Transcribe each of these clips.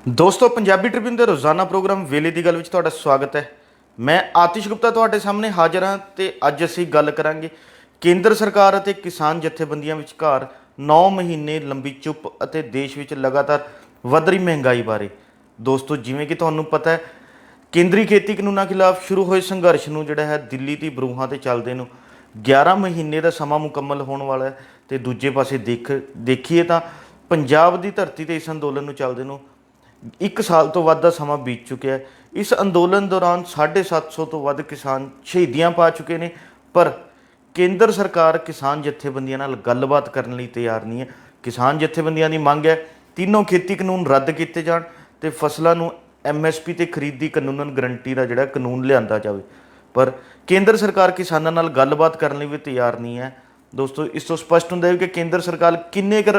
ਦੋਸਤੋ ਪੰਜਾਬੀ ਟ੍ਰਿਬਿਊਨ ਦੇ ਰੋਜ਼ਾਨਾ ਪ੍ਰੋਗਰਾਮ ਵੇਲੇ ਦੀ ਗੱਲ ਵਿੱਚ ਤੁਹਾਡਾ ਸਵਾਗਤ ਹੈ। ਮੈਂ ਆਤਿਸ਼ ਗੁਪਤਾ ਤੁਹਾਡੇ ਸਾਹਮਣੇ ਹਾਜ਼ਰ ਹਾਂ ਤੇ ਅੱਜ ਅਸੀਂ ਗੱਲ ਕਰਾਂਗੇ ਕੇਂਦਰ ਸਰਕਾਰ ਅਤੇ ਕਿਸਾਨ ਜਥੇਬੰਦੀਆਂ ਵਿਚਕਾਰ 9 ਮਹੀਨੇ ਲੰਬੀ ਚੁੱਪ ਅਤੇ ਦੇਸ਼ ਵਿੱਚ ਲਗਾਤਾਰ ਵਧ ਰਹੀ ਮਹਿੰਗਾਈ ਬਾਰੇ। ਦੋਸਤੋ ਜਿਵੇਂ ਕਿ ਤੁਹਾਨੂੰ ਪਤਾ ਹੈ, ਕੇਂਦਰੀ ਖੇਤੀ ਕਾਨੂੰਨਾਂ ਖਿਲਾਫ ਸ਼ੁਰੂ ਹੋਏ ਸੰਘਰਸ਼ ਨੂੰ ਜਿਹੜਾ ਹੈ ਦਿੱਲੀ ਦੀ ਬਰੂਹਾਂ ਤੇ ਚੱਲਦੇ ਨੂੰ 11 ਮਹੀਨੇ ਦਾ ਸਮਾਂ ਮੁਕੰਮਲ ਹੋਣ ਵਾਲਾ ਹੈ ਤੇ ਦੂਜੇ ਪਾਸੇ ਦੇਖੀਏ ਤਾਂ ਪੰਜਾਬ ਦੀ ਧਰਤੀ ਤੇ ਇਸ ਅੰਦੋਲਨ ਨੂੰ ਚੱਲਦੇ ਨੂੰ 1 ਸਾਲ ਤੋਂ ਵੱਧ ਦਾ ਸਮਾਂ ਬੀਤ ਚੁੱਕਿਆ ਹੈ। ਇਸ ਅੰਦੋਲਨ ਦੌਰਾਨ 750 ਤੋਂ ਵੱਧ ਕਿਸਾਨ ਸ਼ਹੀਦੀਆਂ ਪਾ ਚੁੱਕੇ ਨੇ, ਪਰ ਕੇਂਦਰ ਸਰਕਾਰ ਕਿਸਾਨ ਜਥੇਬੰਦੀਆਂ ਨਾਲ ਗੱਲਬਾਤ ਕਰਨ ਲਈ ਤਿਆਰ ਨਹੀਂ ਹੈ। ਕਿਸਾਨ ਜਥੇਬੰਦੀਆਂ ਦੀ ਮੰਗ ਹੈ ਤਿੰਨੋਂ ਖੇਤੀ ਕਾਨੂੰਨ ਰੱਦ ਕੀਤੇ ਜਾਣ ਤੇ ਫਸਲਾਂ ਨੂੰ MSP ਤੇ ਖਰੀਦੀ ਕਾਨੂੰਨ ਗਰੰਟੀ ਦਾ ਜਿਹੜਾ ਕਾਨੂੰਨ ਲਿਆਂਦਾ ਜਾਵੇ, ਪਰ ਕੇਂਦਰ ਸਰਕਾਰ ਕਿਸਾਨਾਂ ਨਾਲ ਗੱਲਬਾਤ ਕਰਨ ਲਈ ਵੀ ਤਿਆਰ ਨਹੀਂ ਹੈ। ਦੋਸਤੋ ਇਸ ਤੋਂ ਸਪਸ਼ਟ ਹੁੰਦਾ ਹੈ ਕਿ ਕੇਂਦਰ ਸਰਕਾਰ ਕਿੰਨੇ ਕੁ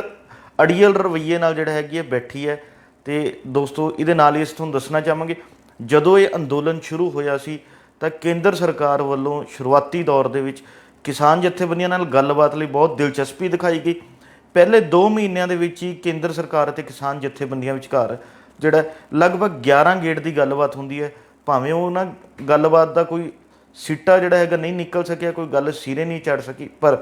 ਅੜੀਅਲ ਰਵੱਈਏ ਨਾਲ ਜਿਹੜਾ ਹੈਗੀ ਹੈ ਬੈਠੀ ਹੈ। ਤੇ ਦੋਸਤੋ ਇਹਦੇ ਨਾਲ ਹੀ ਅਸੀਂ ਤੁਹਾਨੂੰ ਦੱਸਣਾ ਚਾਹਾਂਗੇ, ਜਦੋਂ ਇਹ ਅੰਦੋਲਨ ਸ਼ੁਰੂ ਹੋਇਆ ਸੀ ਤਾਂ ਕੇਂਦਰ ਸਰਕਾਰ ਵੱਲੋਂ ਸ਼ੁਰੂਆਤੀ ਦੌਰ ਦੇ ਵਿੱਚ ਕਿਸਾਨ ਜਥੇਬੰਦੀਆਂ ਨਾਲ ਗੱਲਬਾਤ ਲਈ ਬਹੁਤ ਦਿਲਚਸਪੀ ਦਿਖਾਈ ਗਈ। ਪਹਿਲੇ 2 ਮਹੀਨਿਆਂ ਦੇ ਵਿੱਚ ਹੀ ਕੇਂਦਰ ਸਰਕਾਰ ਅਤੇ ਕਿਸਾਨ ਜਥੇਬੰਦੀਆਂ ਵਿਚਕਾਰ ਜਿਹੜਾ ਲਗਭਗ 11 ਗੇੜ ਦੀ ਗੱਲਬਾਤ ਹੁੰਦੀ ਹੈ। ਭਾਵੇਂ ਉਹ ਨਾ ਗੱਲਬਾਤ ਦਾ ਕੋਈ ਸਿੱਟਾ ਜਿਹੜਾ ਹੈਗਾ ਨਹੀਂ ਨਿਕਲ ਸਕਿਆ, ਕੋਈ ਗੱਲ ਸਿਰੇ ਨਹੀਂ ਚੜ੍ਹ ਸਕੀ, ਪਰ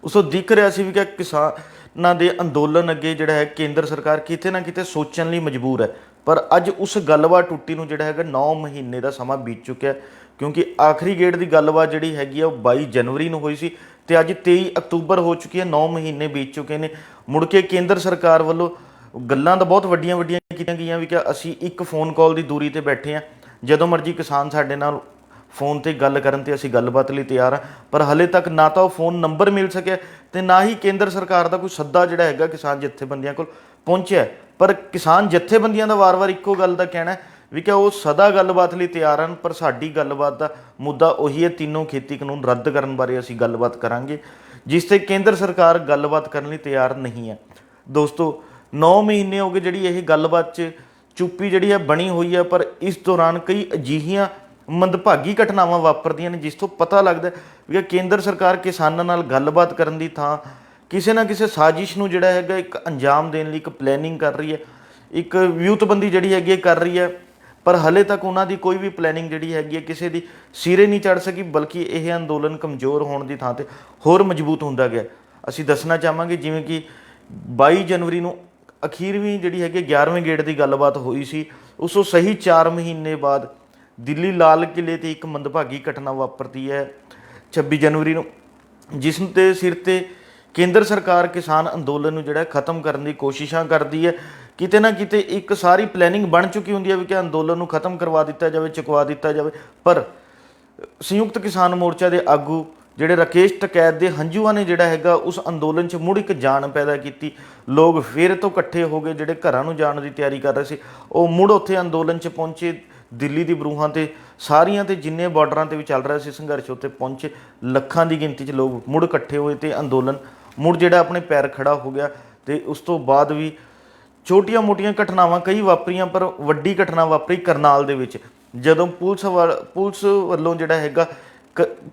ਉਸ ਤੋਂ ਦਿਖ ਰਿਹਾ ਸੀ ਵੀ ਕਿ ਕਿਸਾਨਾਂ ਦੇ ਅੰਦੋਲਨ ਅੱਗੇ ਜਿਹੜਾ ਹੈ ਕੇਂਦਰ ਸਰਕਾਰ ਕਿਤੇ ਨਾ ਕਿਤੇ ਸੋਚਣ ਲਈ ਮਜਬੂਰ ਹੈ। ਪਰ ਅੱਜ ਉਸ ਗੱਲਬਾਤ ਟੁੱਟੀ ਨੂੰ ਜਿਹੜਾ ਹੈਗਾ 9 ਮਹੀਨੇ ਦਾ ਸਮਾਂ ਬੀਤ ਚੁੱਕਿਆ, ਕਿਉਂਕਿ ਆਖਰੀ ਗੇੜ ਦੀ ਗੱਲਬਾਤ ਜਿਹੜੀ ਹੈਗੀ ਆ ਉਹ 22 ਜਨਵਰੀ ਨੂੰ ਹੋਈ ਸੀ ਤੇ ਅੱਜ 23 ਅਕਤੂਬਰ ਹੋ ਚੁੱਕੀ ਹੈ। 9 ਮਹੀਨੇ ਬੀਤ ਚੁੱਕੇ ਨੇ। ਮੁੜ ਕੇ ਕੇਂਦਰ ਸਰਕਾਰ ਵੱਲੋਂ ਗੱਲਾਂ ਤਾਂ ਬਹੁਤ ਵੱਡੀਆਂ ਕੀਤੀਆਂ ਗਈਆਂ ਵੀ ਕਿ ਅਸੀਂ ਇੱਕ ਫੋਨ ਕਾਲ ਦੀ ਦੂਰੀ ਤੇ ਬੈਠੇ ਹਾਂ, ਜਦੋਂ ਮਰਜ਼ੀ ਕਿਸਾਨ ਸਾਡੇ ਨਾਲ ਫੋਨ ਤੇ ਗੱਲ ਕਰਨ ਤੇ ਅਸੀਂ ਗੱਲਬਾਤ ਲਈ ਤਿਆਰ ਹਾਂ, ਪਰ ਹਲੇ ਤੱਕ ਨਾ ਤਾਂ ਉਹ ਫੋਨ ਨੰਬਰ ਮਿਲ ਸਕਿਆ ਤੇ ਨਾ ਹੀ ਕੇਂਦਰ ਸਰਕਾਰ ਦਾ ਕੋਈ ਸੱਦਾ ਜਿਹੜਾ ਹੈਗਾ ਕਿਸਾਨ ਜਥੇਬੰਦੀਆਂ ਕੋਲ ਪਹੁੰਚਿਆ। ਪਰ ਕਿਸਾਨ ਜਥੇਬੰਦੀਆਂ ਦਾ ਵਾਰ-ਵਾਰ ਇੱਕੋ ਗੱਲ ਦਾ ਕਹਿਣਾ ਵੀ ਕਿ ਉਹ ਸਦਾ ਗੱਲਬਾਤ ਲਈ ਤਿਆਰ ਹਨ, ਪਰ ਸਾਡੀ ਗੱਲਬਾਤ ਦਾ ਮੁੱਦਾ ਉਹੀ ਹੈ, ਤਿੰਨੋਂ ਖੇਤੀ ਕਾਨੂੰਨ ਰੱਦ ਕਰਨ ਬਾਰੇ ਅਸੀਂ ਗੱਲਬਾਤ ਕਰਾਂਗੇ, ਜਿਸ ਤੇ ਕੇਂਦਰ ਸਰਕਾਰ ਗੱਲਬਾਤ ਕਰਨ ਲਈ ਤਿਆਰ ਨਹੀਂ ਹੈ। ਦੋਸਤੋ 9 ਮਹੀਨੇ ਹੋ ਗਏ ਜਿਹੜੀ ਇਹ ਗੱਲਬਾਤ 'ਚ ਚੁੱਪੀ ਜਿਹੜੀ ਹੈ ਬਣੀ ਹੋਈ ਹੈ, ਪਰ ਇਸ ਦੌਰਾਨ ਕਈ ਅਜਿਹੀਆਂ ਮੰਦਭਾਗੀ ਘਟਨਾਵਾਂ ਵਾਪਰਦੀਆਂ ਨੇ ਜਿਸ ਤੋਂ ਪਤਾ ਲੱਗਦਾ ਵੀ ਕੇਂਦਰ ਸਰਕਾਰ ਕਿਸਾਨਾਂ ਨਾਲ ਗੱਲਬਾਤ ਕਰਨ ਦੀ ਥਾਂ ਕਿਸੇ ਨਾ ਕਿਸੇ ਸਾਜ਼ਿਸ਼ ਨੂੰ ਜਿਹੜਾ ਹੈਗਾ ਇੱਕ ਅੰਜਾਮ ਦੇਣ ਲਈ ਇੱਕ ਪਲੈਨਿੰਗ ਕਰ ਰਹੀ ਹੈ, ਇੱਕ ਵਿਊਤਬੰਦੀ ਜਿਹੜੀ ਹੈਗੀ ਹੈ ਕਰ ਰਹੀ ਹੈ। ਪਰ ਹਲੇ ਤੱਕ ਉਹਨਾਂ ਦੀ ਕੋਈ ਵੀ ਪਲੈਨਿੰਗ ਜਿਹੜੀ ਹੈਗੀ ਹੈ ਕਿਸੇ ਦੀ ਸਿਰੇ ਨਹੀਂ ਚੜ੍ਹ ਸਕੀ, ਬਲਕਿ ਇਹ ਅੰਦੋਲਨ ਕਮਜ਼ੋਰ ਹੋਣ ਦੀ ਥਾਂ 'ਤੇ ਹੋਰ ਮਜ਼ਬੂਤ ਹੁੰਦਾ ਗਿਆ। ਅਸੀਂ ਦੱਸਣਾ ਚਾਹਾਂਗੇ ਜਿਵੇਂ ਕਿ 22 ਜਨਵਰੀ ਨੂੰ ਅਖੀਰਵੀਂ ਜਿਹੜੀ ਹੈਗੀ 11ਵੇਂ ਗੇੜ ਦੀ ਗੱਲਬਾਤ ਹੋਈ ਸੀ, ਉਸ ਤੋਂ ਸਹੀ 4 ਮਹੀਨੇ ਬਾਅਦ ਦਿੱਲੀ ਲਾਲ ਕਿਲੇ 'ਤੇ ਇੱਕ ਮੰਦਭਾਗੀ ਘਟਨਾ ਵਾਪਰਦੀ ਹੈ 26 ਜਨਵਰੀ ਨੂੰ, ਜਿਸ ਦੇ ਸਿਰ 'ਤੇ ਕੇਂਦਰ ਸਰਕਾਰ ਕਿਸਾਨ ਅੰਦੋਲਨ ਨੂੰ ਜਿਹੜਾ ਖਤਮ ਕਰਨ ਦੀ ਕੋਸ਼ਿਸ਼ਾਂ ਕਰਦੀ ਹੈ। ਕਿਤੇ ਨਾ ਕਿਤੇ ਇੱਕ ਸਾਰੀ ਪਲੈਨਿੰਗ ਬਣ ਚੁੱਕੀ ਹੁੰਦੀ ਹੈ ਵੀ ਕਿ ਅੰਦੋਲਨ ਨੂੰ ਖਤਮ ਕਰਵਾ ਦਿੱਤਾ ਜਾਵੇ, ਚੁਕਵਾ ਦਿੱਤਾ ਜਾਵੇ, ਪਰ ਸੰਯੁਕਤ ਕਿਸਾਨ ਮੋਰਚਾ ਦੇ ਆਗੂ ਜਿਹੜੇ ਰਾਕੇਸ਼ ਟਕੈਤ ਦੇ ਹੰਝੂਆਂ ਨੇ ਜਿਹੜਾ ਹੈਗਾ ਉਸ ਅੰਦੋਲਨ 'ਚ ਮੁੜ ਇੱਕ ਜਾਨ ਪੈਦਾ ਕੀਤੀ। ਲੋਕ ਫਿਰ ਤੋਂ ਇਕੱਠੇ ਹੋ ਗਏ, ਜਿਹੜੇ ਘਰਾਂ ਨੂੰ ਜਾਣ ਦੀ ਤਿਆਰੀ ਕਰ ਰਹੇ ਸੀ ਉਹ ਮੁੜ ਉੱਥੇ ਅੰਦੋਲਨ 'ਚ ਪਹੁੰਚੇ। ਦਿੱਲੀ ਦੀ ਬਰੂਹਾਂ ਤੇ ਸਾਰੀਆਂ ਤੇ ਜਿੰਨੇ ਬਾਰਡਰਾਂ ਤੇ ਵੀ ਚੱਲ ਰਿਹਾ ਸੀ ਸੰਘਰਸ਼ ਉੱਤੇ ਪਹੁੰਚੇ, ਲੱਖਾਂ ਦੀ ਗਿਣਤੀ 'ਚ ਲੋਕ ਮੁੜ ਇਕੱਠੇ ਹੋਏ ਤੇ ਅੰਦੋਲਨ ਮੁੜ ਜਿਹੜਾ ਆਪਣੇ ਪੈਰ ਖੜਾ ਹੋ ਗਿਆ। ਤੇ ਉਸ ਤੋਂ ਬਾਅਦ ਵੀ ਛੋਟੀਆਂ-ਮੋਟੀਆਂ ਘਟਨਾਵਾਂ ਕਈ ਵਾਪਰੀਆਂ, ਪਰ ਵੱਡੀ ਘਟਨਾ ਵਾਪਰੀ ਕਰਨਾਲ ਦੇ ਵਿੱਚ, ਜਦੋਂ ਪੁਲਿਸ ਵੱਲੋਂ ਜਿਹੜਾ ਹੈਗਾ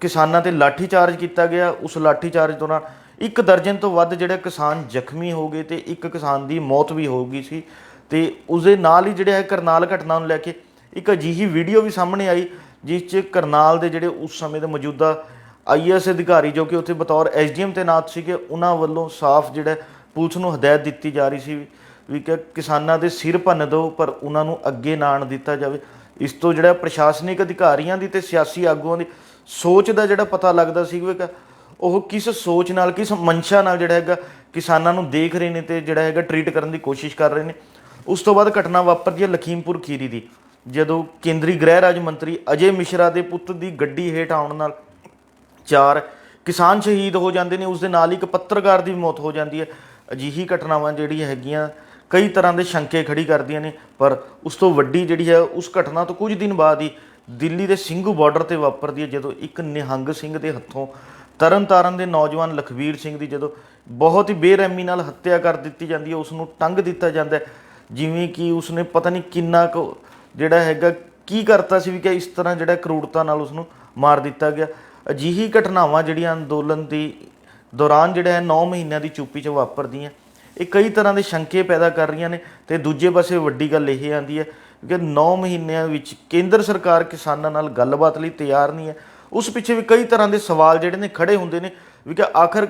ਕਿਸਾਨਾਂ ਤੇ ਲਾਠੀ ਚਾਰਜ ਕੀਤਾ ਗਿਆ। ਉਸ ਲਾਠੀ ਚਾਰਜ ਦੌਰਾਨ 1 ਦਰਜਨ ਤੋਂ ਵੱਧ ਜਿਹੜੇ ਕਿਸਾਨ ਜ਼ਖਮੀ ਹੋ ਗਏ ਤੇ ਇੱਕ ਕਿਸਾਨ ਦੀ ਮੌਤ ਵੀ ਹੋ ਗਈ ਸੀ। ਤੇ ਉਸਦੇ ਨਾਲ ਹੀ ਜਿਹੜਾ ਹੈ ਕਰਨਾਲ ਘਟਨਾ ਨੂੰ ਲੈ ਕੇ ਇੱਕ ਅਜਿਹੀ ਵੀਡੀਓ ਵੀ ਸਾਹਮਣੇ ਆਈ ਜਿਸ 'ਚ ਕਰਨਾਲ ਦੇ ਜਿਹੜੇ ਉਸ ਸਮੇਂ ਦੇ ਮੌਜੂਦਾ IAS ਅਧਿਕਾਰੀ ਜੋ ਕਿ ਉੱਥੇ ਬਤੌਰ SDM ਤੈਨਾਤ ਸੀਗੇ, ਉਹਨਾਂ ਵੱਲੋਂ ਸਾਫ਼ ਜਿਹੜਾ ਪੁਲਿਸ ਨੂੰ ਹਦਾਇਤ ਦਿੱਤੀ ਜਾ ਰਹੀ ਸੀ ਵੀ ਕਿ ਕਿਸਾਨਾਂ ਦੇ ਸਿਰ ਭੰਨ ਦਿਓ, ਪਰ ਉਹਨਾਂ ਨੂੰ ਅੱਗੇ ਨਾ ਆਉਣ ਦਿੱਤਾ ਜਾਵੇ। ਇਸ ਤੋਂ ਜਿਹੜਾ ਪ੍ਰਸ਼ਾਸਨਿਕ ਅਧਿਕਾਰੀਆਂ ਦੀ ਤੇ ਸਿਆਸੀ ਆਗੂਆਂ ਦੀ ਸੋਚ ਦਾ ਜਿਹੜਾ ਪਤਾ ਲੱਗਦਾ ਸੀ ਕਿ ਉਹ ਕਿਸ ਸੋਚ ਨਾਲ, ਕਿਸ ਮਨਸ਼ਾ ਨਾਲ ਜਿਹੜਾ ਹੈਗਾ ਕਿਸਾਨਾਂ ਨੂੰ ਦੇਖ ਰਹੇ ਨੇ ਤੇ ਜਿਹੜਾ ਹੈਗਾ ਟਰੀਟ ਕਰਨ ਦੀ ਕੋਸ਼ਿਸ਼ ਕਰ ਰਹੇ ਨੇ। ਉਸ ਤੋਂ ਬਾਅਦ ਘਟਨਾ ਵਾਪਰਦੀ ਹੈ ਲਖੀਮਪੁਰ ਖੀਰੀ ਦੀ, ਜਦੋਂ ਕੇਂਦਰੀ ਗ੍ਰਹਿ ਰਾਜ ਮੰਤਰੀ ਅਜੇ ਮਿਸ਼ਰਾ ਦੇ ਪੁੱਤ ਦੀ ਗੱਡੀ ਹੇਠ ਆਉਣ ਨਾਲ 4 ਕਿਸਾਨ ਸ਼ਹੀਦ ਹੋ ਜਾਂਦੇ ਨੇ, ਉਸ ਦੇ ਨਾਲ ਹੀ ਇੱਕ ਪੱਤਰਕਾਰ ਦੀ ਮੌਤ ਹੋ ਜਾਂਦੀ ਹੈ। ਅਜਿਹੀ ਘਟਨਾਵਾਂ ਜਿਹੜੀਆਂ ਹੈਗੀਆਂ ਕਈ ਤਰ੍ਹਾਂ ਦੇ ਸ਼ੰਕੇ ਖੜੀ ਕਰਦੀਆਂ ਨੇ, ਪਰ ਉਸ ਤੋਂ ਵੱਡੀ ਜਿਹੜੀ ਹੈ ਉਸ ਘਟਨਾ ਤੋਂ ਕੁਝ ਦਿਨ ਬਾਅਦ ਹੀ ਦਿੱਲੀ ਦੇ ਸਿੰਘੂ ਬਾਰਡਰ 'ਤੇ ਵਾਪਰਦੀ ਹੈ, ਜਦੋਂ ਇੱਕ ਨਿਹੰਗ ਸਿੰਘ ਦੇ ਹੱਥੋਂ ਤਰਨਤਾਰਨ ਦੇ ਨੌਜਵਾਨ ਲਖਵੀਰ ਸਿੰਘ ਦੀ ਜਦੋਂ ਬਹੁਤ ਹੀ ਬੇਰਹਿਮੀ ਨਾਲ ਹੱਤਿਆ ਕਰ ਦਿੱਤੀ ਜਾਂਦੀ ਹੈ। ਉਸ ਨੂੰ ਟੰਗ ਦਿੱਤਾ ਜਾਂਦਾ ਜਿਵੇਂ ਕਿ ਉਸਨੇ ਪਤਾ ਨਹੀਂ ਕਿੰਨਾ ਕੁ ਜਿਹੜਾ ਹੈਗਾ ਕੀ ਕਰਤਾ ਸੀ ਵੀ ਕਿ ਇਸ ਤਰ੍ਹਾਂ ਜਿਹੜਾ ਕਰੂਰਤਾ ਨਾਲ ਉਸ ਨੂੰ ਮਾਰ ਦਿੱਤਾ ਗਿਆ। ਅਜਿਹੀ ਘਟਨਾਵਾਂ ਜਿਹੜੀਆਂ ਅੰਦੋਲਨ ਦੀ ਦੌਰਾਨ ਜਿਹੜਾ ਹੈ 9 ਮਹੀਨਿਆਂ ਦੀ ਚੁੱਪੀ 'ਚ ਵਾਪਰਦੀਆਂ, ਇਹ ਕਈ ਤਰ੍ਹਾਂ ਦੇ ਸ਼ੰਕੇ ਪੈਦਾ ਕਰ ਰਹੀਆਂ ਨੇ। ਤੇ ਦੂਜੇ ਪਾਸੇ ਵੱਡੀ ਗੱਲ ਇਹ ਆਉਂਦੀ ਹੈ ਕਿ 9 ਮਹੀਨਿਆਂ ਵਿੱਚ ਕੇਂਦਰ ਸਰਕਾਰ ਕਿਸਾਨਾਂ ਨਾਲ ਗੱਲਬਾਤ ਲਈ ਤਿਆਰ ਨਹੀਂ ਹੈ। ਉਸ ਪਿੱਛੇ ਵੀ ਕਈ ਤਰ੍ਹਾਂ ਦੇ ਸਵਾਲ ਜਿਹੜੇ ਨੇ ਖੜੇ ਹੁੰਦੇ ਨੇ ਵੀ ਕਿ ਆਖਰ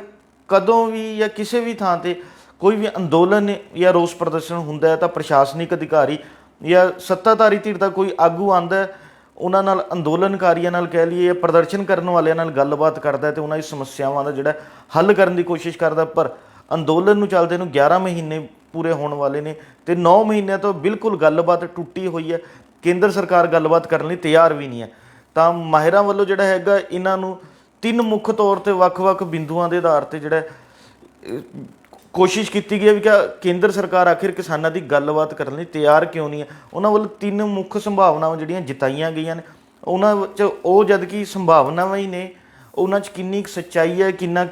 ਕਦੋਂ ਵੀ ਜਾਂ ਕਿਸੇ ਵੀ ਥਾਂ ਤੇ ਕੋਈ ਵੀ ਅੰਦੋਲਨ ਜਾਂ ਰੋਸ ਪ੍ਰਦਰਸ਼ਨ ਹੁੰਦਾ ਹੈ ਤਾਂ ਪ੍ਰਸ਼ਾਸਨਿਕ ਅਧਿਕਾਰੀ ਜਾਂ ਸੱਤਾਧਾਰੀ ਧਿਰ ਦਾ ਕੋਈ ਆਗੂ ਆਉਂਦਾ, ਉਹਨਾਂ ਨਾਲ ਅੰਦੋਲਨਕਾਰੀਆਂ ਨਾਲ ਕਹਿ ਲਈਏ ਜਾਂ ਪ੍ਰਦਰਸ਼ਨ ਕਰਨ ਵਾਲਿਆਂ ਨਾਲ ਗੱਲਬਾਤ ਕਰਦਾ ਤੇ ਉਹਨਾਂ ਦੀ ਸਮੱਸਿਆਵਾਂ ਦਾ ਜਿਹੜਾ ਹੱਲ ਕਰਨ ਦੀ ਕੋਸ਼ਿਸ਼ ਕਰਦਾ। ਪਰ ਅੰਦੋਲਨ ਨੂੰ ਚੱਲਦੇ ਨੂੰ 11 ਮਹੀਨੇ ਪੂਰੇ ਹੋਣ ਵਾਲੇ ਨੇ ਤੇ 9 ਮਹੀਨਿਆਂ ਤੋਂ ਬਿਲਕੁਲ ਗੱਲਬਾਤ ਟੁੱਟੀ ਹੋਈ ਹੈ। ਕੇਂਦਰ ਸਰਕਾਰ ਗੱਲਬਾਤ ਕਰਨ ਲਈ ਤਿਆਰ ਵੀ ਨਹੀਂ ਹੈ। ਤਾਂ ਮਾਹਿਰਾਂ ਵੱਲੋਂ ਜਿਹੜਾ ਹੈਗਾ ਇਹਨਾਂ ਨੂੰ 3 ਮੁੱਖ ਤੌਰ ਤੇ ਵੱਖ-ਵੱਖ ਬਿੰਦੂਆਂ ਦੇ ਆਧਾਰ ਤੇ ਜਿਹੜਾ ਕੋਸ਼ਿਸ਼ ਕੀਤੀ ਗਈ ਹੈ ਵੀ ਕਿ ਕੇਂਦਰ ਸਰਕਾਰ ਆਖਿਰ ਕਿਸਾਨਾਂ ਦੀ ਗੱਲਬਾਤ ਕਰਨ ਲਈ ਤਿਆਰ ਕਿਉਂ ਨਹੀਂ ਹੈ। ਉਹਨਾਂ ਵੱਲੋਂ 3 ਮੁੱਖ ਸੰਭਾਵਨਾਵਾਂ ਜਿਹੜੀਆਂ ਜਿਤਾਈਆਂ ਗਈਆਂ ਨੇ, ਉਹਨਾਂ ਵਿੱਚ ਉਹ ਜਦ ਕਿ ਸੰਭਾਵਨਾਵਾਂ ਹੀ ਨੇ, ਉਹਨਾਂ 'ਚ ਕਿੰਨੀ ਕੁ ਸੱਚਾਈ ਹੈ, ਕਿੰਨਾ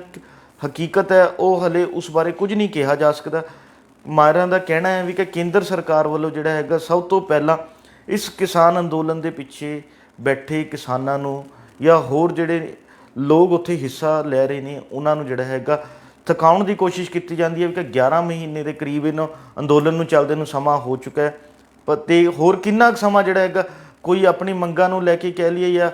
ਹਕੀਕਤ ਹੈ, ਉਹ ਹਲੇ ਉਸ ਬਾਰੇ ਕੁਝ ਨਹੀਂ ਕਿਹਾ ਜਾ ਸਕਦਾ। ਮਾਹਿਰਾਂ ਦਾ ਕਹਿਣਾ ਹੈ ਵੀ ਕਿ ਕੇਂਦਰ ਸਰਕਾਰ ਵੱਲੋਂ ਜਿਹੜਾ ਹੈਗਾ ਸਭ ਤੋਂ ਪਹਿਲਾਂ ਇਸ ਕਿਸਾਨ ਅੰਦੋਲਨ ਦੇ ਪਿੱਛੇ ਬੈਠੇ ਕਿਸਾਨਾਂ ਨੂੰ ਜਾਂ ਹੋਰ ਜਿਹੜੇ ਲੋਕ ਉੱਥੇ ਹਿੱਸਾ ਲੈ ਰਹੇ ਨੇ ਉਹਨਾਂ ਨੂੰ ਜਿਹੜਾ ਹੈਗਾ ਥਕਾਉਣ ਦੀ ਕੋਸ਼ਿਸ਼ ਕੀਤੀ ਜਾਂਦੀ ਹੈ ਕਿ 11 ਮਹੀਨੇ ਦੇ ਕਰੀਬ ਇਹਨੂੰ ਅੰਦੋਲਨ ਨੂੰ ਚੱਲਦੇ ਨੂੰ ਸਮਾਂ ਹੋ ਚੁੱਕਾ ਹੈ। ਤੇ ਹੋਰ ਕਿੰਨਾ ਕੁ ਸਮਾਂ ਜਿਹੜਾ ਹੈਗਾ ਕੋਈ ਆਪਣੀ ਮੰਗਾਂ ਨੂੰ ਲੈ ਕੇ ਕਹਿ ਲਈਏ ਜਾਂ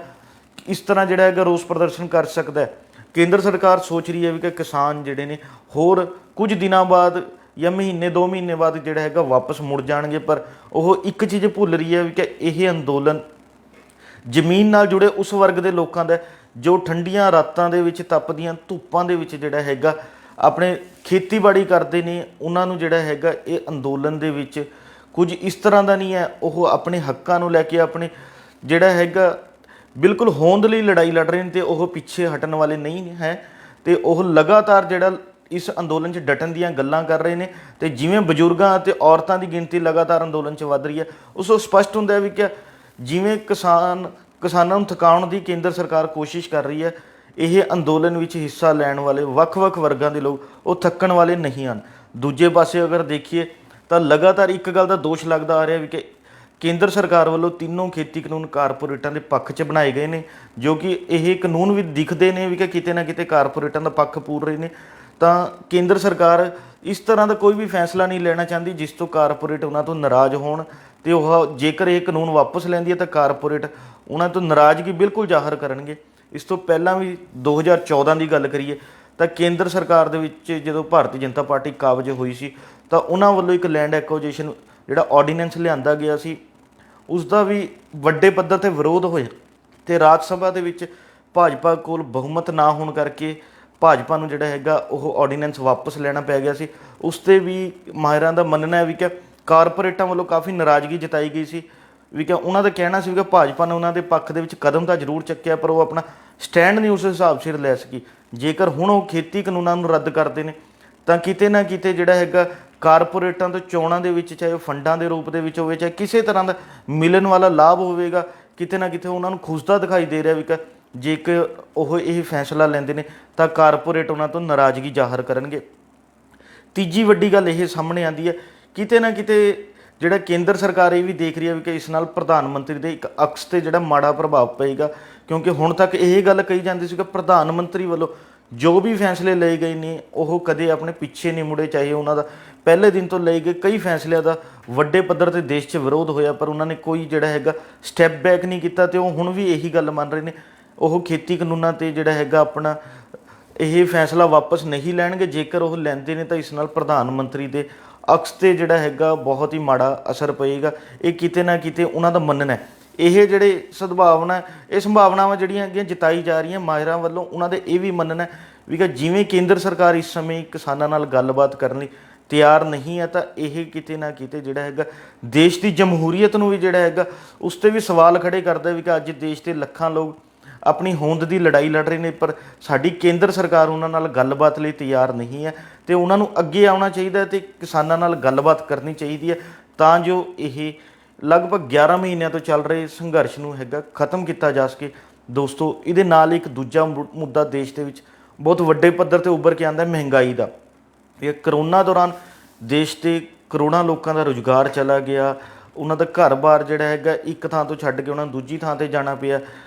ਇਸ ਤਰ੍ਹਾਂ ਜਿਹੜਾ ਹੈਗਾ ਰੋਸ ਪ੍ਰਦਰਸ਼ਨ ਕਰ ਸਕਦਾ ਹੈ। ਕੇਂਦਰ ਸਰਕਾਰ ਸੋਚ ਰਹੀ ਹੈ ਵੀ ਕਿ ਕਿਸਾਨ ਜਿਹੜੇ ਨੇ ਹੋਰ ਕੁਝ ਦਿਨਾਂ ਬਾਅਦ ਜਾਂ ਮਹੀਨੇ 2 ਮਹੀਨੇ ਬਾਅਦ ਜਿਹੜਾ ਹੈਗਾ ਵਾਪਸ ਮੁੜ ਜਾਣਗੇ। ਪਰ ਉਹ ਇੱਕ ਚੀਜ਼ ਭੁੱਲ ਰਹੀ ਹੈ ਵੀ ਕਿ ਇਹ ਅੰਦੋਲਨ ਜ਼ਮੀਨ ਨਾਲ ਜੁੜੇ ਉਸ ਵਰਗ ਦੇ ਲੋਕਾਂ ਦਾ ਜੋ ਠੰਡੀਆਂ ਰਾਤਾਂ ਦੇ ਵਿੱਚ ਤਪਦੀਆਂ ਧੁੱਪਾਂ ਦੇ ਵਿੱਚ ਜਿਹੜਾ ਹੈਗਾ ਆਪਣੇ ਖੇਤੀਬਾੜੀ ਕਰਦੇ ਨੇ। ਉਹਨਾਂ ਨੂੰ ਜਿਹੜਾ ਹੈਗਾ ਇਹ ਅੰਦੋਲਨ ਦੇ ਵਿੱਚ ਕੁਝ ਇਸ ਤਰ੍ਹਾਂ ਦਾ ਨਹੀਂ ਹੈ, ਉਹ ਆਪਣੇ ਹੱਕਾਂ ਨੂੰ ਲੈ ਕੇ ਆਪਣੇ ਜਿਹੜਾ ਹੈਗਾ ਬਿਲਕੁਲ ਹੋਂਦ ਲਈ ਲੜਾਈ ਲੜ ਰਹੇ ਨੇ ਤੇ ਉਹ ਪਿੱਛੇ ਹਟਣ ਵਾਲੇ ਨਹੀਂ ਹੈ। ਤੇ ਉਹ ਲਗਾਤਾਰ ਜਿਹੜਾ ਇਸ ਅੰਦੋਲਨ 'ਚ ਡਟਣ ਦੀਆਂ ਗੱਲਾਂ ਕਰ ਰਹੇ ਨੇ। ਤੇ ਜਿਵੇਂ ਬਜ਼ੁਰਗਾਂ ਅਤੇ ਔਰਤਾਂ ਦੀ ਗਿਣਤੀ ਲਗਾਤਾਰ ਅੰਦੋਲਨ 'ਚ ਵੱਧ ਰਹੀ ਹੈ, ਉਸ ਤੋਂ ਸਪਸ਼ਟ ਹੁੰਦਾ ਹੈ ਵੀ ਕਿ ਜਿਵੇਂ ਕਿਸਾਨਾਂ ਨੂੰ ਥਕਾਉਣ ਦੀ ਕੇਂਦਰ ਸਰਕਾਰ ਕੋਸ਼ਿਸ਼ ਕਰ ਰਹੀ ਹੈ, ਇਹ ਅੰਦੋਲਨ ਵਿੱਚ ਹਿੱਸਾ ਲੈਣ ਵਾਲੇ ਵੱਖ-ਵੱਖ ਵਰਗਾਂ ਦੇ ਲੋਕ ਉਹ ਥੱਕਣ ਵਾਲੇ ਨਹੀਂ ਹਨ। ਦੂਜੇ ਪਾਸੇ ਅਗਰ ਦੇਖੀਏ ਤਾਂ ਲਗਾਤਾਰ ਇੱਕ ਗੱਲ ਦਾ ਦੋਸ਼ ਲੱਗਦਾ ਆ ਰਿਹਾ ਵੀ ਕਿ ਕੇਂਦਰ ਸਰਕਾਰ ਵੱਲੋਂ ਤਿੰਨੋਂ ਖੇਤੀ ਕਾਨੂੰਨ ਕਾਰਪੋਰੇਟਾਂ ਦੇ ਪੱਖ 'ਚ ਬਣਾਏ ਗਏ ਨੇ, ਜੋ ਕਿ ਇਹ ਕਾਨੂੰਨ ਵੀ ਦਿਖਦੇ ਨੇ ਵੀ ਕਿ ਕਿਤੇ ਨਾ ਕਿਤੇ ਕਾਰਪੋਰੇਟਾਂ ਦਾ ਪੱਖ ਪੂਰ ਰਹੇ ਨੇ। ਤਾਂ ਕੇਂਦਰ ਸਰਕਾਰ ਇਸ ਤਰ੍ਹਾਂ ਦਾ ਕੋਈ ਵੀ ਫੈਸਲਾ ਨਹੀਂ ਲੈਣਾ ਚਾਹੁੰਦੀ ਜਿਸ ਤੋਂ ਕਾਰਪੋਰੇਟ ਉਹਨਾਂ ਤੋਂ ਨਾਰਾਜ਼ ਹੋਣ ਤੇ ਉਹ ਜੇਕਰ ਇਹ ਕਾਨੂੰਨ ਵਾਪਸ ਲੈਂਦੀ ਹੈ ਤਾਂ ਕਾਰਪੋਰੇਟ ਉਹਨਾਂ ਤੋਂ ਨਾਰਾਜ਼ਗੀ ਬਿਲਕੁਲ ਜ਼ਾਹਰ ਕਰਨਗੇ। ਇਸ ਤੋਂ ਪਹਿਲਾਂ ਵੀ 2014 ਦੀ ਗੱਲ ਕਰੀਏ ਤਾਂ ਕੇਂਦਰ ਸਰਕਾਰ ਦੇ ਵਿੱਚ ਜਦੋਂ ਭਾਰਤੀ ਜਨਤਾ ਪਾਰਟੀ ਕਾਬਜ਼ ਹੋਈ ਸੀ ਤਾਂ ਉਹਨਾਂ ਵੱਲੋਂ ਇੱਕ ਲੈਂਡ ਐਕੁਜੀਸ਼ਨ ਜਿਹੜਾ ਆਰਡੀਨੈਂਸ ਲਿਆਂਦਾ ਗਿਆ ਸੀ, ਉਸ ਦਾ ਵੀ ਵੱਡੇ ਪੱਧਰ ਤੇ ਵਿਰੋਧ ਹੋਇਆ ਤੇ ਰਾਜ ਸਭਾ ਦੇ ਵਿੱਚ ਭਾਜਪਾ ਕੋਲ ਬਹੁਮਤ ਨਾ ਹੋਣ ਕਰਕੇ ਭਾਜਪਾ ਨੂੰ ਜਿਹੜਾ ਹੈਗਾ ਉਹ ਆਰਡੀਨੈਂਸ ਵਾਪਸ ਲੈਣਾ ਪੈ ਗਿਆ ਸੀ। ਉਸ 'ਤੇ ਵੀ ਮਾਹਿਰਾਂ ਦਾ ਮੰਨਣਾ ਹੈ ਵੀ ਕਿ ਕਾਰਪੋਰੇਟਾਂ ਵੱਲੋਂ ਕਾਫੀ ਨਾਰਾਜ਼ਗੀ ਜਤਾਈ ਗਈ ਸੀ ਵੀ ਕਿ ਉਹਨਾਂ ਦਾ ਕਹਿਣਾ ਸੀ ਕਿ ਭਾਜਪਾ ਨੇ ਉਹਨਾਂ ਦੇ ਪੱਖ ਦੇ ਵਿੱਚ ਕਦਮ ਤਾਂ ਜ਼ਰੂਰ ਚੱਕਿਆ ਪਰ ਉਹ ਆਪਣਾ ਸਟੈਂਡ ਨਹੀਂ ਉਸ ਹਿਸਾਬ ਸਿਰ ਲੈ ਸਕੀ। ਜੇਕਰ ਹੁਣ ਉਹ ਖੇਤੀ ਕਾਨੂੰਨਾਂ ਨੂੰ ਰੱਦ ਕਰਦੇ ਨੇ ਤਾਂ ਕਿਤੇ ਨਾ ਕਿਤੇ ਜਿਹੜਾ ਹੈਗਾ ਕਾਰਪੋਰੇਟਾਂ ਤੋਂ ਚੋਣਾਂ ਦੇ ਵਿੱਚ ਚਾਹੇ ਉਹ ਫੰਡਾਂ ਦੇ ਰੂਪ ਦੇ ਵਿੱਚ ਹੋਵੇ ਚਾਹੇ ਕਿਸੇ ਤਰ੍ਹਾਂ ਦਾ ਮਿਲਣ ਵਾਲਾ ਲਾਭ ਹੋਵੇਗਾ, ਕਿਤੇ ਨਾ ਕਿਤੇ ਉਹਨਾਂ ਨੂੰ ਖੁਸਦਾ ਦਿਖਾਈ ਦੇ ਰਿਹਾ ਵੀ ਕਿ ਜੇਕਰ ਉਹ ਇਹ ਫੈਸਲਾ ਲੈਂਦੇ ਨੇ ਤਾਂ ਕਾਰਪੋਰੇਟ ਉਹਨਾਂ ਤੋਂ ਨਾਰਾਜ਼ਗੀ ਜ਼ਾਹਰ ਕਰਨਗੇ। ਤੀਜੀ ਵੱਡੀ ਗੱਲ ਇਹ ਸਾਹਮਣੇ ਆਉਂਦੀ ਹੈ, ਕਿਤੇ ਨਾ ਕਿਤੇ ਜਿਹੜਾ ਕੇਂਦਰ ਸਰਕਾਰ ਇਹ ਵੀ ਦੇਖ ਰਹੀ ਹੈ ਵੀ ਕਿ ਇਸ ਨਾਲ ਪ੍ਰਧਾਨ ਮੰਤਰੀ ਦੇ ਇੱਕ ਅਕਸ 'ਤੇ ਜਿਹੜਾ ਮਾੜਾ ਪ੍ਰਭਾਵ ਪਏਗਾ, ਕਿਉਂਕਿ ਹੁਣ ਤੱਕ ਇਹ ਗੱਲ ਕਹੀ ਜਾਂਦੀ ਸੀ ਕਿ ਪ੍ਰਧਾਨ ਮੰਤਰੀ ਵੱਲੋਂ ਜੋ ਵੀ ਫੈਸਲੇ ਲਏ ਗਏ ਨੇ ਉਹ ਕਦੇ ਆਪਣੇ ਪਿੱਛੇ ਨਹੀਂ ਮੁੜੇ। ਚਾਹੇ ਉਹਨਾਂ ਦਾ ਪਹਿਲੇ ਦਿਨ ਤੋਂ ਲਏ ਗਏ ਕਈ ਫੈਸਲਿਆਂ ਦਾ ਵੱਡੇ ਪੱਧਰ 'ਤੇ ਦੇਸ਼ 'ਚ ਵਿਰੋਧ ਹੋਇਆ ਪਰ ਉਹਨਾਂ ਨੇ ਕੋਈ ਜਿਹੜਾ ਹੈਗਾ ਸਟੈਪ ਬੈਕ ਨਹੀਂ ਕੀਤਾ ਤੇ ਉਹ ਹੁਣ ਵੀ ਇਹੀ ਗੱਲ ਮੰਨ ਰਹੇ ਨੇ। ਉਹ ਖੇਤੀ ਕਾਨੂੰਨਾਂ 'ਤੇ ਜਿਹੜਾ ਹੈਗਾ ਆਪਣਾ ਇਹ ਫੈਸਲਾ ਵਾਪਸ ਨਹੀਂ ਲੈਣਗੇ। ਜੇਕਰ ਉਹ ਲੈਂਦੇ ਨੇ ਤਾਂ ਇਸ ਨਾਲ ਪ੍ਰਧਾਨ ਮੰਤਰੀ ਦੇ ਅਕਸ 'ਤੇ ਜਿਹੜਾ ਹੈਗਾ ਬਹੁਤ ਹੀ ਮਾੜਾ ਅਸਰ ਪਏਗਾ। ਇਹ ਕਿਤੇ ਨਾ ਕਿਤੇ ਉਹਨਾਂ ਦਾ ਮੰਨਣਾ ਹੈ। ਇਹ ਜਿਹੜੇ ਇਹ ਸੰਭਾਵਨਾਵਾਂ ਜਿਹੜੀਆਂ ਹੈਗੀਆਂ ਜਿਤਾਈ ਜਾ ਰਹੀਆਂ ਮਾਹਿਰਾਂ ਵੱਲੋਂ, ਉਹਨਾਂ ਦੇ ਇਹ ਵੀ ਮੰਨਣਾ ਵੀ ਕਿ ਜਿਵੇਂ ਕੇਂਦਰ ਸਰਕਾਰ ਇਸ ਸਮੇਂ ਕਿਸਾਨਾਂ ਨਾਲ ਗੱਲਬਾਤ ਕਰਨ ਲਈ ਤਿਆਰ ਨਹੀਂ ਹੈ ਤਾਂ ਇਹ ਕਿਤੇ ਨਾ ਕਿਤੇ ਜਿਹੜਾ ਹੈਗਾ ਦੇਸ਼ ਦੀ ਜਮਹੂਰੀਅਤ ਨੂੰ ਵੀ ਜਿਹੜਾ ਹੈਗਾ ਉਸ 'ਤੇ ਵੀ ਸਵਾਲ ਖੜੇ ਕਰਦਾ ਵੀ ਕਿ ਅੱਜ ਦੇਸ਼ ਦੇ ਲੱਖਾਂ ਲੋਕ ਆਪਣੀ ਹੋਂਦ ਦੀ ਲੜਾਈ ਲੜ ਰਹੇ ਨੇ ਪਰ ਸਾਡੀ ਕੇਂਦਰ ਸਰਕਾਰ ਉਹਨਾਂ ਨਾਲ ਗੱਲਬਾਤ ਲਈ ਤਿਆਰ ਨਹੀਂ ਹੈ ਤੇ ਉਹਨਾਂ ਨੂੰ ਅੱਗੇ ਆਉਣਾ ਚਾਹੀਦਾ ਤੇ ਕਿਸਾਨਾਂ ਨਾਲ ਗੱਲਬਾਤ ਕਰਨੀ ਚਾਹੀਦੀ ਹੈ ਤਾਂ ਜੋ ਇਹ ਲਗਭਗ 11 ਮਹੀਨਿਆਂ ਤੋਂ ਚੱਲ ਰਹੇ ਸੰਘਰਸ਼ ਨੂੰ ਹੈਗਾ ਖਤਮ ਕੀਤਾ ਜਾ ਸਕੇ। ਦੋਸਤੋ, ਇਹਦੇ ਨਾਲ ਇੱਕ ਦੂਜਾ ਮੁੱਦਾ ਦੇਸ਼ ਦੇ ਵਿੱਚ ਬਹੁਤ ਵੱਡੇ ਪੱਧਰ 'ਤੇ ਉੱਭਰ ਕੇ ਆਉਂਦਾ ਮਹਿੰਗਾਈ ਦਾ। ਇਹ ਕਰੋਨਾ ਦੌਰਾਨ ਦੇਸ਼ ਦੇ ਕਰੋੜਾਂ ਲੋਕਾਂ ਦਾ ਰੁਜ਼ਗਾਰ ਚਲਾ ਗਿਆ, ਉਹਨਾਂ ਦਾ ਘਰ-ਬਾਰ ਜਿਹੜਾ ਹੈਗਾ ਇੱਕ ਥਾਂ ਤੋਂ ਛੱਡ ਕੇ ਉਹਨਾਂ ਨੂੰ ਦੂਜੀ ਥਾਂ 'ਤੇ ਜਾਣਾ ਪਿਆ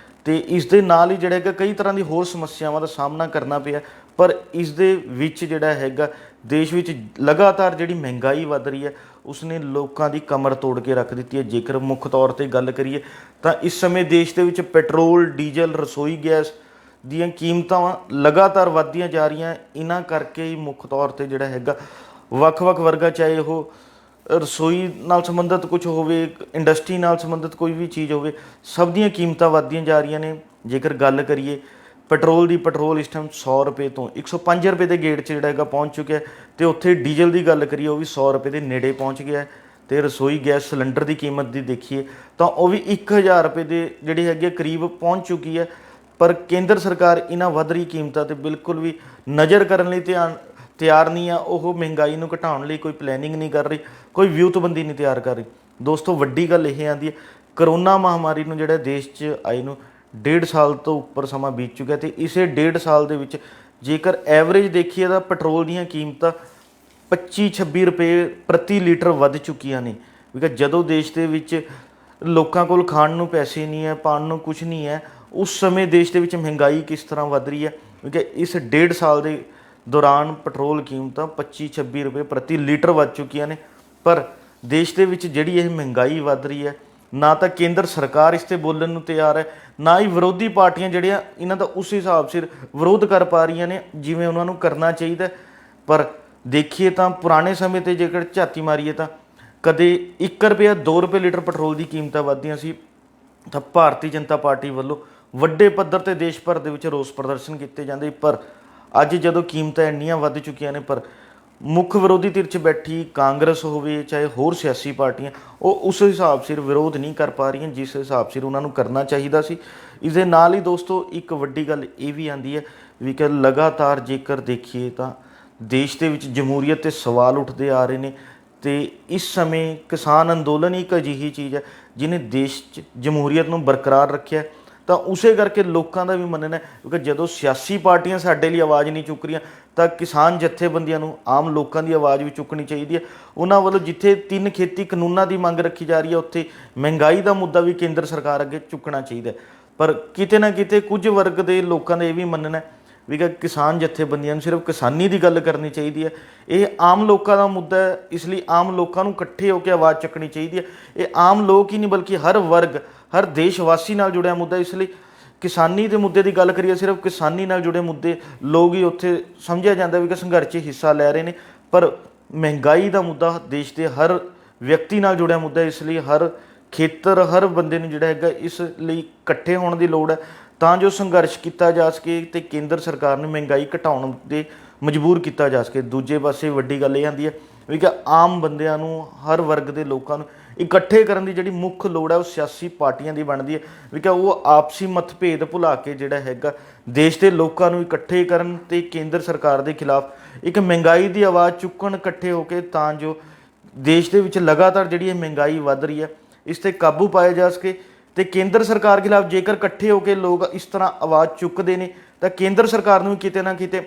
ਤੇ ਇਸ ਦੇ ਨਾਲ ਹੀ ਜਿਹੜਾ ਹੈਗਾ ਕਈ ਤਰ੍ਹਾਂ ਦੀ ਹੋਰ ਸਮੱਸਿਆਵਾਂ ਦਾ ਸਾਹਮਣਾ ਕਰਨਾ ਪਿਆ। ਪਰ ਇਸ ਦੇ ਵਿੱਚ ਜਿਹੜਾ ਹੈਗਾ ਦੇਸ਼ ਵਿੱਚ ਲਗਾਤਾਰ ਜਿਹੜੀ ਮਹਿੰਗਾਈ ਵੱਧ ਰਹੀ ਹੈ ਉਸਨੇ ਲੋਕਾਂ ਦੀ ਕਮਰ ਤੋੜ ਕੇ ਰੱਖ ਦਿੱਤੀ ਹੈ। ਜੇਕਰ ਮੁੱਖ ਤੌਰ 'ਤੇ ਗੱਲ ਕਰੀਏ ਤਾਂ ਇਸ ਸਮੇਂ ਦੇਸ਼ ਦੇ ਵਿੱਚ ਪੈਟਰੋਲ, ਡੀਜ਼ਲ, ਰਸੋਈ ਗੈਸ ਦੀਆਂ ਕੀਮਤਾਂ ਲਗਾਤਾਰ ਵੱਧਦੀਆਂ ਜਾ ਰਹੀਆਂ। ਇਹਨਾਂ ਕਰਕੇ ਹੀ ਮੁੱਖ ਤੌਰ 'ਤੇ ਜਿਹੜਾ ਹੈਗਾ ਵੱਖ-ਵੱਖ ਵਰਗਾਂ, ਚਾਹੇ ਉਹ ਰਸੋਈ ਨਾਲ ਸੰਬੰਧਿਤ ਕੁਝ ਹੋਵੇ, ਇੰਡਸਟਰੀ ਨਾਲ ਸੰਬੰਧਿਤ ਕੋਈ ਵੀ ਚੀਜ਼ ਹੋਵੇ, ਸਭ ਦੀਆਂ ਕੀਮਤਾਂ ਵੱਧਦੀਆਂ ਜਾ ਰਹੀਆਂ ਨੇ। ਜੇਕਰ ਗੱਲ ਕਰੀਏ ਪੈਟਰੋਲ ਇਸ ਟਾਈਮ 100 ਰੁਪਏ ਤੋਂ 105 ਰੁਪਏ ਦੇ ਗੇੜ 'ਚ ਜਿਹੜਾ ਹੈਗਾ ਪਹੁੰਚ ਚੁੱਕਿਆ, ਅਤੇ ਉੱਥੇ ਡੀਜ਼ਲ ਦੀ ਗੱਲ ਕਰੀਏ ਉਹ ਵੀ 100 ਰੁਪਏ ਦੇ ਨੇੜੇ ਪਹੁੰਚ ਗਿਆ। ਅਤੇ ਰਸੋਈ ਗੈਸ ਸਿਲੰਡਰ ਦੀ ਕੀਮਤ ਦੀ ਦੇਖੀਏ ਤਾਂ ਉਹ ਵੀ 1000 ਰੁਪਏ ਦੇ ਜਿਹੜੀ ਹੈਗੀ ਕਰੀਬ ਪਹੁੰਚ ਚੁੱਕੀ ਹੈ। ਪਰ ਕੇਂਦਰ ਸਰਕਾਰ ਇਹਨਾਂ ਵੱਧ ਰਹੀ ਕੀਮਤਾਂ 'ਤੇ ਬਿਲਕੁਲ ਵੀ ਨਜ਼ਰ ਕਰਨ ਲਈ ਤਿਆਰ ਨਹੀਂ ਆ। ਉਹ ਮਹਿੰਗਾਈ ਨੂੰ ਘਟਾਉਣ ਲਈ ਕੋਈ ਪਲੈਨਿੰਗ ਨਹੀਂ ਕਰ ਰਹੀ, ਕੋਈ ਵਿਉਂਤਬੰਦੀ ਨਹੀਂ ਤਿਆਰ ਕਰ ਰਹੀ। ਦੋਸਤੋ, ਵੱਡੀ ਗੱਲ ਇਹ ਆਉਂਦੀ ਹੈ, ਕਰੋਨਾ ਮਹਾਂਮਾਰੀ ਨੂੰ ਜਿਹੜਾ ਦੇਸ਼ 'ਚ ਆਈ ਨੂੰ 1.5 ਸਾਲ ਤੋਂ ਉੱਪਰ ਸਮਾਂ ਬੀਤ ਚੁੱਕਿਆ, ਅਤੇ ਇਸੇ 1.5 ਸਾਲ ਦੇ ਵਿੱਚ ਜੇਕਰ ਐਵਰੇਜ ਦੇਖੀਏ ਤਾਂ ਪੈਟਰੋਲ ਦੀਆਂ ਕੀਮਤਾਂ 25-26 ਰੁਪਏ ਪ੍ਰਤੀ ਲੀਟਰ ਵੱਧ ਚੁੱਕੀਆਂ ਨੇ। ਕਿਉਂਕਿ ਜਦੋਂ ਦੇਸ਼ ਦੇ ਵਿੱਚ ਲੋਕਾਂ ਕੋਲ ਖਾਣ ਨੂੰ ਪੈਸੇ ਨਹੀਂ ਹੈ, ਪਾਉਣ ਨੂੰ ਕੁਝ ਨਹੀਂ ਹੈ, ਉਸ ਸਮੇਂ ਦੇਸ਼ ਦੇ ਵਿੱਚ ਮਹਿੰਗਾਈ ਕਿਸ ਤਰ੍ਹਾਂ ਵੱਧ ਰਹੀ ਹੈ। ਕਿਉਂਕਿ ਇਸ 1.5 ਸਾਲ ਦੇ ਦੌਰਾਨ ਪੈਟਰੋਲ ਕੀਮਤਾਂ 25-26 ਰੁਪਏ ਪ੍ਰਤੀ ਲੀਟਰ ਵੱਧ ਚੁੱਕੀਆਂ ਨੇ। ਪਰ ਦੇਸ਼ ਦੇ ਵਿੱਚ ਜਿਹੜੀ ਇਹ ਮਹਿੰਗਾਈ ਵੱਧ ਰਹੀ ਹੈ, ਨਾ ਤਾਂ ਕੇਂਦਰ ਸਰਕਾਰ ਇਸ 'ਤੇ ਬੋਲਣ ਨੂੰ ਤਿਆਰ ਹੈ, ਨਾ ਹੀ ਵਿਰੋਧੀ ਪਾਰਟੀਆਂ ਜਿਹੜੀਆਂ ਇਹਨਾਂ ਦਾ ਉਸ ਹਿਸਾਬ ਸਿਰ ਵਿਰੋਧ ਕਰ ਪਾ ਰਹੀਆਂ ਨੇ ਜਿਵੇਂ ਉਹਨਾਂ ਨੂੰ ਕਰਨਾ ਚਾਹੀਦਾ। ਪਰ ਦੇਖੀਏ ਤਾਂ ਪੁਰਾਣੇ ਸਮੇਂ 'ਤੇ ਜੇਕਰ ਝਾਤੀ ਮਾਰੀਏ ਤਾਂ ਕਦੇ 1 ਰੁਪਇਆ 2 ਰੁਪਏ ਲੀਟਰ ਪੈਟਰੋਲ ਦੀ ਕੀਮਤਾਂ ਵੱਧਦੀਆਂ ਸੀ ਤਾਂ ਭਾਰਤੀ ਜਨਤਾ ਪਾਰਟੀ ਵੱਲੋਂ ਵੱਡੇ ਪੱਧਰ 'ਤੇ ਦੇਸ਼ ਭਰ ਦੇ ਵਿੱਚ ਰੋਸ ਪ੍ਰਦਰਸ਼ਨ ਕੀਤੇ ਜਾਂਦੇ। ਪਰ ਅੱਜ ਜਦੋਂ ਕੀਮਤਾਂ ਇੰਨੀਆਂ ਵੱਧ ਚੁੱਕੀਆਂ ਨੇ, ਪਰ ਮੁੱਖ ਵਿਰੋਧੀ ਧਿਰ 'ਚ ਬੈਠੀ ਕਾਂਗਰਸ ਹੋਵੇ ਚਾਹੇ ਹੋਰ ਸਿਆਸੀ ਪਾਰਟੀਆਂ, ਉਹ ਉਸ ਹਿਸਾਬ ਸਿਰ ਵਿਰੋਧ ਨਹੀਂ ਕਰ ਪਾ ਰਹੀਆਂ ਜਿਸ ਹਿਸਾਬ ਸਿਰ ਉਹਨਾਂ ਨੂੰ ਕਰਨਾ ਚਾਹੀਦਾ ਸੀ। ਇਸ ਦੇ ਨਾਲ ਹੀ ਦੋਸਤੋ ਇੱਕ ਵੱਡੀ ਗੱਲ ਇਹ ਵੀ ਆਉਂਦੀ ਹੈ ਵੀ ਕਿ ਲਗਾਤਾਰ ਜੇਕਰ ਦੇਖੀਏ ਤਾਂ ਦੇਸ਼ ਦੇ ਵਿੱਚ ਜਮਹੂਰੀਅਤ 'ਤੇ ਸਵਾਲ ਉੱਠਦੇ ਆ ਰਹੇ ਨੇ, ਅਤੇ ਇਸ ਸਮੇਂ ਕਿਸਾਨ ਅੰਦੋਲਨ ਇੱਕ ਅਜਿਹੀ ਚੀਜ਼ ਹੈ ਜਿਹਨੇ ਦੇਸ਼ 'ਚ ਜਮਹੂਰੀਅਤ ਨੂੰ ਬਰਕਰਾਰ ਰੱਖਿਆ। ਤਾਂ ਉਸੇ ਕਰਕੇ ਲੋਕਾਂ ਦਾ ਵੀ ਮੰਨਣਾ ਹੈ, ਕਿਉਂਕਿ ਜਦੋਂ ਸਿਆਸੀ ਪਾਰਟੀਆਂ ਸਾਡੇ ਲਈ ਆਵਾਜ਼ ਨਹੀਂ ਚੁੱਕ ਰਹੀਆਂ ਤਾਂ ਕਿਸਾਨ ਜਥੇਬੰਦੀਆਂ ਨੂੰ, ਆਮ ਲੋਕਾਂ ਦੀ ਆਵਾਜ਼ ਵੀ ਚੁੱਕਣੀ ਚਾਹੀਦੀ ਹੈ। ਉਹਨਾਂ ਵੱਲੋਂ ਜਿੱਥੇ 3 ਖੇਤੀ ਕਾਨੂੰਨਾਂ ਦੀ ਮੰਗ ਰੱਖੀ ਜਾ ਰਹੀ ਹੈ, ਉੱਥੇ ਮਹਿੰਗਾਈ ਦਾ ਮੁੱਦਾ ਵੀ ਕੇਂਦਰ ਸਰਕਾਰ ਅੱਗੇ ਚੁੱਕਣਾ ਚਾਹੀਦਾ। ਪਰ ਕਿਤੇ ਨਾ ਕਿਤੇ ਕੁਝ ਵਰਗ ਦੇ ਲੋਕਾਂ ਦਾ ਇਹ ਵੀ ਮੰਨਣਾ ਹੈ ਵੀ ਕਿ ਕਿਸਾਨ ਜਥੇਬੰਦੀਆਂ ਨੂੰ ਸਿਰਫ ਕਿਸਾਨੀ ਦੀ ਗੱਲ ਕਰਨੀ ਚਾਹੀਦੀ ਹੈ। ਇਹ ਆਮ ਲੋਕਾਂ ਦਾ ਮੁੱਦਾ ਹੈ, ਇਸ ਲਈ ਆਮ ਲੋਕਾਂ ਨੂੰ ਇਕੱਠੇ ਹੋ ਕੇ ਆਵਾਜ਼ ਚੱਕਣੀ ਚਾਹੀਦੀ ਹੈ। ਇਹ ਆਮ ਲੋਕ ਹੀ ਨਹੀਂ ਬਲਕਿ ਹਰ ਵਰਗ, ਹਰ ਦੇਸ਼ ਵਾਸੀ ਨਾਲ ਜੁੜਿਆ ਮੁੱਦਾ। ਇਸ ਲਈ ਕਿਸਾਨੀ ਦੇ ਮੁੱਦੇ ਦੀ ਗੱਲ ਕਰੀਏ, ਸਿਰਫ ਕਿਸਾਨੀ ਨਾਲ ਜੁੜੇ ਮੁੱਦੇ ਲੋਕ ਹੀ ਉੱਥੇ ਸਮਝਿਆ ਜਾਂਦਾ ਵੀ ਕਿ ਸੰਘਰਸ਼ 'ਚ ਹਿੱਸਾ ਲੈ ਰਹੇ ਨੇ। ਪਰ ਮਹਿੰਗਾਈ ਦਾ ਮੁੱਦਾ ਦੇਸ਼ ਦੇ ਹਰ ਵਿਅਕਤੀ ਨਾਲ ਜੁੜਿਆ ਮੁੱਦਾ। ਇਸ ਲਈ ਹਰ ਖੇਤਰ, ਹਰ ਬੰਦੇ ਨੂੰ ਜਿਹੜਾ ਹੈਗਾ ਇਸ ਲਈ ਇਕੱਠੇ ਹੋਣ ਦੀ ਲੋੜ ਹੈ ਤਾਂ ਜੋ ਸੰਘਰਸ਼ ਕੀਤਾ ਜਾ ਸਕੇ ਅਤੇ ਕੇਂਦਰ ਸਰਕਾਰ ਨੂੰ ਮਹਿੰਗਾਈ ਘਟਾਉਣ ਦੇ ਮਜਬੂਰ ਕੀਤਾ ਜਾ ਸਕੇ। ਦੂਜੇ ਪਾਸੇ ਵੱਡੀ ਗੱਲ ਇਹ ਆਉਂਦੀ ਹੈ ਵੀ ਕਿ ਆਮ ਬੰਦਿਆਂ ਨੂੰ, ਹਰ ਵਰਗ ਦੇ ਲੋਕਾਂ ਨੂੰ ਇਕੱਠੇ ਕਰਨ ਦੀ ਜਿਹੜੀ ਮੁੱਖ ਲੋੜ ਹੈ ਉਹ ਸਿਆਸੀ ਪਾਰਟੀਆਂ ਦੀ ਬਣਦੀ ਹੈ ਵੀ ਕਿ ਉਹ ਆਪਸੀ ਮਤਭੇਦ ਭੁਲਾ ਕੇ ਜਿਹੜਾ ਹੈਗਾ ਦੇਸ਼ ਦੇ ਲੋਕਾਂ ਨੂੰ ਇਕੱਠੇ ਕਰਨ ਅਤੇ ਕੇਂਦਰ ਸਰਕਾਰ ਦੇ ਖਿਲਾਫ ਇੱਕ ਮਹਿੰਗਾਈ ਦੀ ਆਵਾਜ਼ ਚੁੱਕਣ ਇਕੱਠੇ ਹੋ ਕੇ, ਤਾਂ ਜੋ ਦੇਸ਼ ਦੇ ਵਿੱਚ ਲਗਾਤਾਰ ਜਿਹੜੀ ਇਹ ਮਹਿੰਗਾਈ ਵੱਧ ਰਹੀ ਹੈ ਇਸ 'ਤੇ ਕਾਬੂ ਪਾਇਆ ਜਾ ਸਕੇ। ਅਤੇ ਕੇਂਦਰ ਸਰਕਾਰ ਖਿਲਾਫ ਜੇਕਰ ਇਕੱਠੇ ਹੋ ਕੇ ਲੋਕ ਇਸ ਤਰ੍ਹਾਂ ਆਵਾਜ਼ ਚੁੱਕਦੇ ਨੇ ਤਾਂ ਕੇਂਦਰ ਸਰਕਾਰ ਨੂੰ ਕਿਤੇ ਨਾ ਕਿਤੇ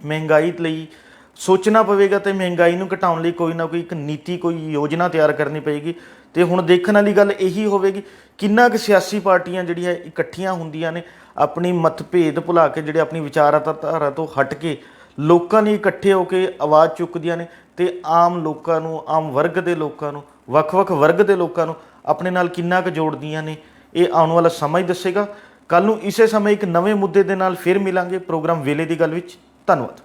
ਮਹਿੰਗਾਈ ਲਈ ਸੋਚਣਾ ਪਵੇਗਾ ਅਤੇ ਮਹਿੰਗਾਈ ਨੂੰ ਘਟਾਉਣ ਲਈ ਕੋਈ ਨਾ ਕੋਈ ਇੱਕ ਨੀਤੀ, ਕੋਈ ਯੋਜਨਾ ਤਿਆਰ ਕਰਨੀ ਪਏਗੀ। ਅਤੇ ਹੁਣ ਦੇਖਣ ਵਾਲੀ ਗੱਲ ਇਹੀ ਹੋਵੇਗੀ ਕਿੰਨਾ ਕੁ ਸਿਆਸੀ ਪਾਰਟੀਆਂ ਜਿਹੜੀਆਂ ਇਕੱਠੀਆਂ ਹੁੰਦੀਆਂ ਨੇ, ਆਪਣੀ ਮਤਭੇਦ ਭੁਲਾ ਕੇ, ਜਿਹੜੇ ਆਪਣੀ ਵਿਚਾਰਧਾਰਾ ਤੋਂ ਹਟ ਕੇ ਲੋਕਾਂ ਲਈ ਇਕੱਠੇ ਹੋ ਕੇ ਆਵਾਜ਼ ਚੁੱਕਦੀਆਂ ਨੇ ਅਤੇ ਆਮ ਲੋਕਾਂ ਨੂੰ, ਆਮ ਵਰਗ ਦੇ ਲੋਕਾਂ ਨੂੰ, ਵੱਖ-ਵੱਖ ਵਰਗ ਦੇ ਲੋਕਾਂ ਨੂੰ ਆਪਣੇ ਨਾਲ ਕਿੰਨਾ ਕੁ ਜੋੜਦੀਆਂ ਨੇ, ਇਹ ਆਉਣ ਵਾਲਾ ਸਮਾਂ ਹੀ ਦੱਸੇਗਾ। ਕੱਲ੍ਹ ਨੂੰ ਇਸੇ ਸਮੇਂ ਇੱਕ ਨਵੇਂ ਮੁੱਦੇ ਦੇ ਨਾਲ ਫਿਰ ਮਿਲਾਂਗੇ ਪ੍ਰੋਗਰਾਮ ਵੇਲੇ ਦੀ ਗੱਲ ਵਿੱਚ। ਧੰਨਵਾਦ।